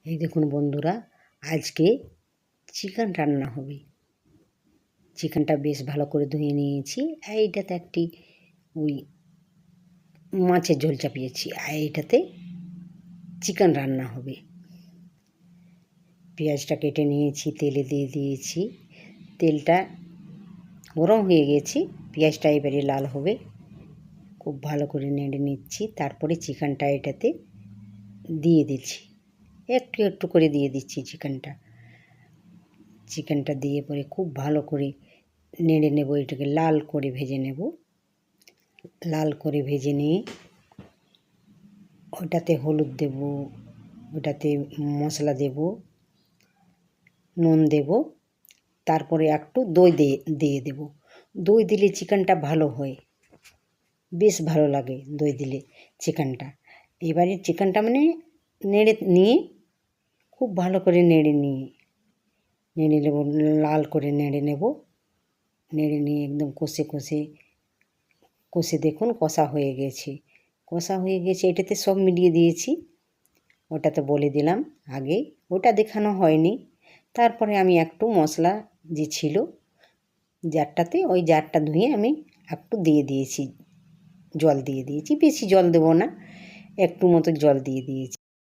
এই দেখুন বন্ধুরা, আজকে চিকেন রান্না হবে। চিকেনটা বেশ ভালো করে ধুয়ে নিয়েছি। আর এইটাতে একটি ওই মাছের ঝোল চাপিয়েছি, আর এইটাতে চিকেন রান্না হবে। পেঁয়াজটা কেটে নিয়েছি, তেলে দিয়ে দিয়েছি। তেলটা গরম হয়ে গেছে, পেঁয়াজটা এবারে লাল হবে। খুব ভালো করে নেড়ে নিচ্ছি। তারপরে চিকেনটা এটাতে দিয়ে দিচ্ছি, একটু একটু করে দিয়ে দিচ্ছি চিকেনটা দিয়ে পরে খুব ভালো করে নেড়ে নেব। এটাকে লাল করে ভেজে নেব। লাল করে ভেজে নিয়ে ওটাতে হলুদ দেব, ওটাতে মশলা দেব, নুন দেব, তারপরে একটু দই দিয়ে দেব। দই দিলে চিকেনটা ভালো হয়, বেশ ভালো লাগে দই দিলে চিকেনটা। এবারে চিকেনটা নেড়ে নিয়ে খুব ভালো করে নেড়ে নেব, লাল করে নেড়ে নেব। নেড়ে নিয়ে একদম কষে দেখুন কষা হয়ে গেছে। এটাতে সব মিলিয়ে দিয়েছি। ওটা তো বলে দিলাম আগে, ওটা দেখানো হয়নি। তারপরে আমি একটু মশলা যে ছিল জারটাতে, ওই জারটা ধুয়ে আমি একটু দিয়ে দিয়েছি, জল দিয়ে দিয়েছি। বেশি জল দেবো না, একটু মতো জল দিয়ে দিয়েছি।